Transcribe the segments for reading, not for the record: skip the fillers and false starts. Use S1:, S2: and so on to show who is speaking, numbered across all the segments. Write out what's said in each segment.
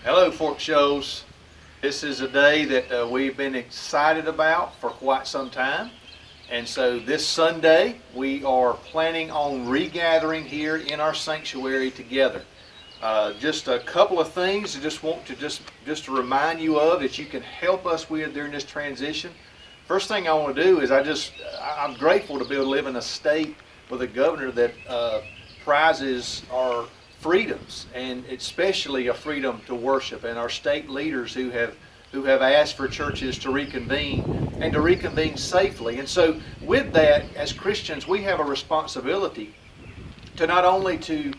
S1: Hello, Fork Shows. This is a day that we've been excited about for quite some time. And so this Sunday, we are planning on regathering here in our sanctuary together. Just a couple of things I just want to just to remind you of that you can help us with during this transition. First thing I want to do is I'm grateful to be able to live in a state with a governor that prizes our freedoms, and especially a freedom to worship, and our state leaders who have asked for churches to reconvene and to reconvene safely. And so with that, as Christians, we have a responsibility to not only to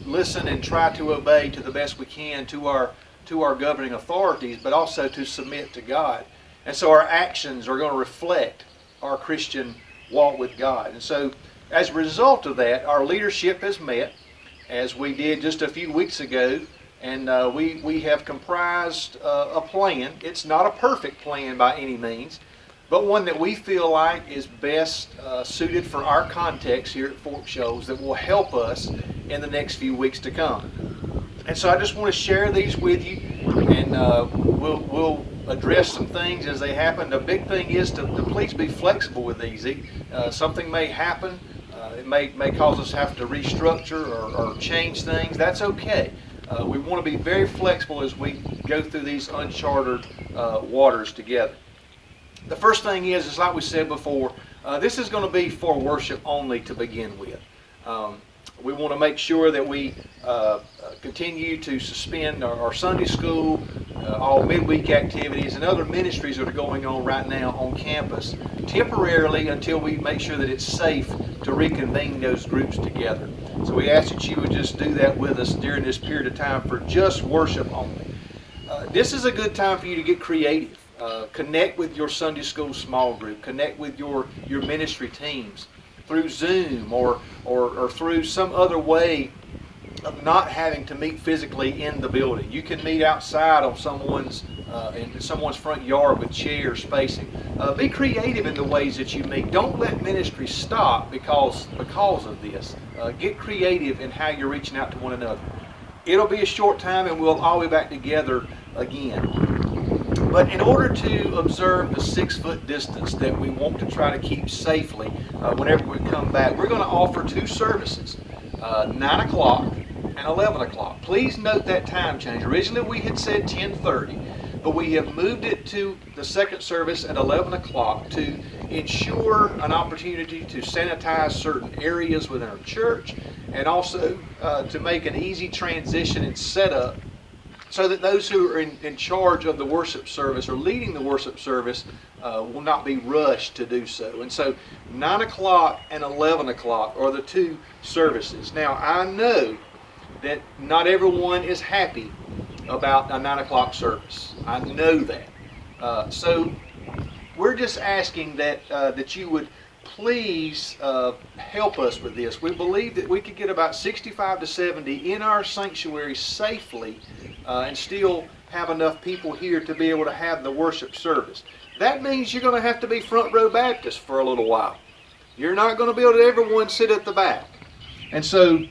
S1: listen and try to obey to the best we can to our governing authorities, but also to submit to God. And so our actions are going to reflect our Christian walk with God. And so as a result of that, our leadership has met, as we did just a few weeks ago, and we have comprised a plan. It's not a perfect plan by any means, but one that we feel like is best suited for our context here at Fork Shows that will help us in the next few weeks to come. And so I just want to share these with you, and we'll address some things as they happen. The big thing is to please be flexible with these. Something may happen. It may cause us to have to restructure or change things. That's okay. We want to be very flexible as we go through these uncharted waters together. The first thing is like we said before, this is going to be for worship only to begin with. We want to make sure that we continue to suspend our Sunday school, all midweek activities, and other ministries that are going on right now on campus temporarily until we make sure that it's safe to reconvene those groups together. So we ask that you would just do that with us during this period of time for just worship only. This is a good time for you to get creative. Connect with your Sunday school small group. Connect with your ministry teams through Zoom or through some other way of not having to meet physically in the building. You can meet outside on someone's front yard with chair spacing. Be creative in the ways that you meet. Don't let ministry stop because of this. Get creative in how you're reaching out to one another. It'll be a short time and we'll all be back together again. But in order to observe the 6-foot distance that we want to try to keep safely whenever we come back, we're going to offer two services, 9 o'clock and 11 o'clock. Please note that time change. Originally we had said 10:30, but we have moved it to the second service at 11 o'clock to ensure an opportunity to sanitize certain areas within our church, and also to make an easy transition and setup so that those who are in charge of the worship service or leading the worship service will not be rushed to do so. And so 9 o'clock and 11 o'clock are the two services. Now I know that not everyone is happy about a 9 o'clock service. I know that. So we're just asking that you would please help us with this. We believe that we could get about 65 to 70 in our sanctuary safely and still have enough people here to be able to have the worship service. That means you're going to have to be front row Baptist for a little while. You're not going to be able to everyone sit at the back. And so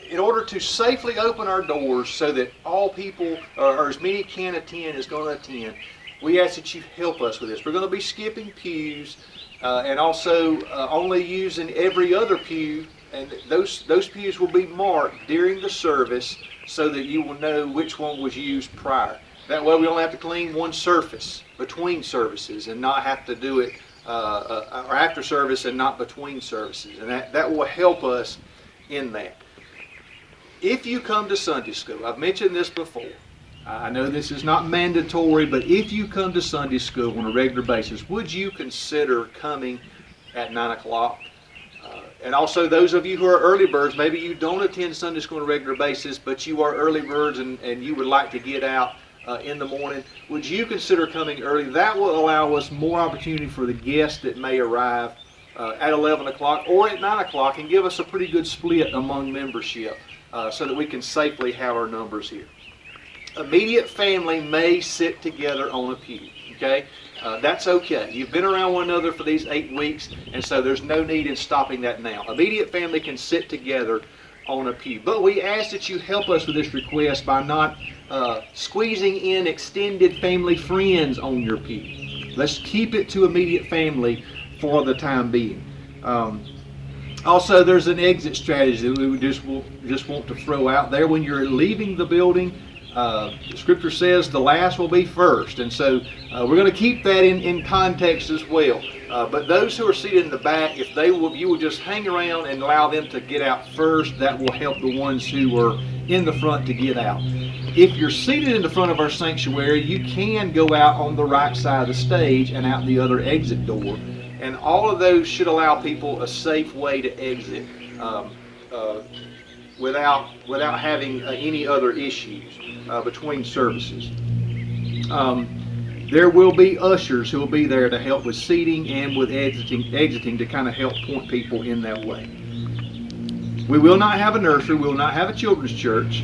S1: in order to safely open our doors so that all people or as many can attend as going to attend, we ask that you help us with this. We're going to be skipping pews and also only using every other pew, and those pews will be marked during the service so that you will know which one was used prior. That way we only have to clean one surface between services and not have to do it or after service and not between services. And that will help us in that. If you come to Sunday school, I've mentioned this before, I know this is not mandatory, but if you come to Sunday school on a regular basis, would you consider coming at 9 o'clock? And also those of you who are early birds, maybe you don't attend Sunday school on a regular basis, but you are early birds and you would like to get out in the morning, would you consider coming early? That will allow us more opportunity for the guests that may arrive at 11 o'clock or at 9 o'clock and give us a pretty good split among membership so that we can safely have our numbers here. Immediate family may sit together on a pew, okay? That's okay. You've been around one another for these 8 weeks, and so there's no need in stopping that now. Immediate family can sit together on a pew. But we ask that you help us with this request by not squeezing in extended family friends on your pew. Let's keep it to immediate family for the time being. Also, there's an exit strategy that we just want to throw out there. When you're leaving the building, Scripture says the last will be first, and so we're going to keep that in context as well. But those who are seated in the back, if you will just hang around and allow them to get out first, that will help the ones who are in the front to get out. If you're seated in the front of our sanctuary, you can go out on the right side of the stage and out the other exit door. And all of those should allow people a safe way to exit without having any other issues between services. There will be ushers who will be there to help with seating and with exiting to kind of help point people in that way. We will not have a nursery. We will not have a children's church.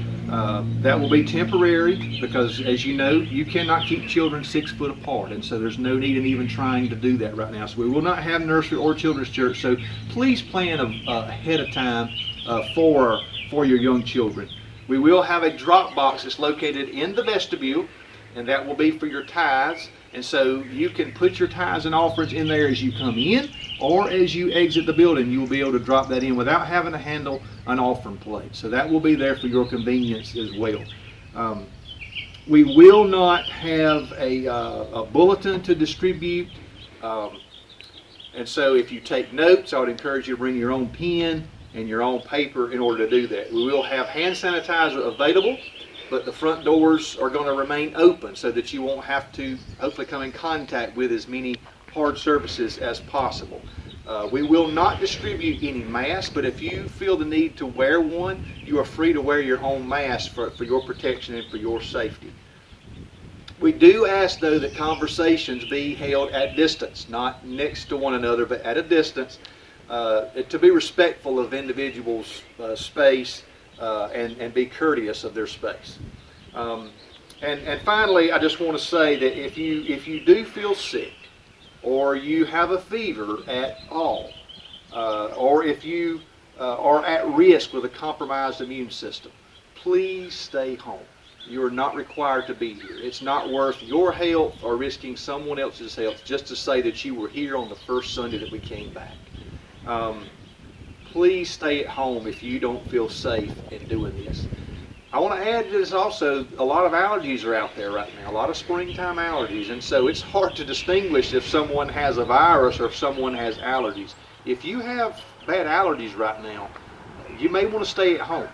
S1: That will be temporary because, as you know, you cannot keep children 6 foot apart, and so there's no need in even trying to do that right now. So we will not have nursery or children's church. So please plan ahead of time for your young children. We will have a drop box that's located in the vestibule, and that will be for your tithes. And so you can put your tithes and offerings in there as you come in, or as you exit the building, you will be able to drop that in without having to handle an offering plate. So that will be there for your convenience as well. We will not have a bulletin to distribute. And so if you take notes, I would encourage you to bring your own pen and your own paper in order to do that. We will have hand sanitizer available, but the front doors are going to remain open so that you won't have to hopefully come in contact with as many hard surfaces as possible. We will not distribute any masks, but if you feel the need to wear one, you are free to wear your own mask for your protection and for your safety. We do ask, though, that conversations be held at distance, not next to one another, but at a distance, to be respectful of individuals' space and be courteous of their space. And finally, I just want to say that if you do feel sick, or you have a fever at all, or if you are at risk with a compromised immune system, please stay home. You are not required to be here. It's not worth your health or risking someone else's health just to say that you were here on the first Sunday that we came back. Please stay at home if you don't feel safe in doing this. I want to add to this also, a lot of allergies are out there right now, a lot of springtime allergies, and so it's hard to distinguish if someone has a virus or if someone has allergies. If you have bad allergies right now, you may want to stay at home,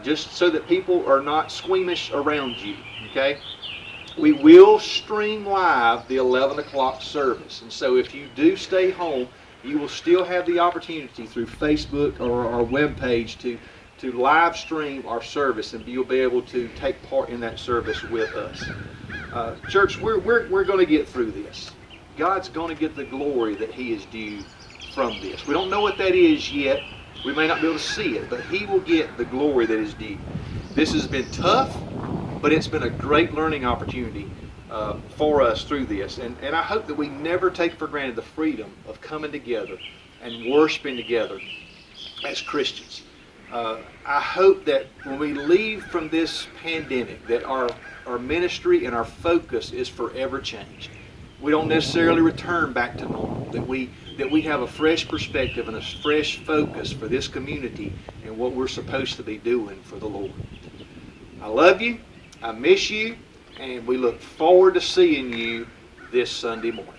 S1: just so that people are not squeamish around you, okay? We will stream live the 11 o'clock service, and so if you do stay home, you will still have the opportunity through Facebook or our webpage to live stream our service, and you'll be able to take part in that service with us. Church, we're going to get through this. God's going to get the glory that He is due from this. We don't know what that is yet. We may not be able to see it, but He will get the glory that is due. This has been tough, but it's been a great learning opportunity for us through this. And I hope that we never take for granted the freedom of coming together and worshiping together as Christians. I hope that when we leave from this pandemic, that our ministry and our focus is forever changed. We don't necessarily return back to normal, that we have a fresh perspective and a fresh focus for this community and what we're supposed to be doing for the Lord. I love you, I miss you, and we look forward to seeing you this Sunday morning.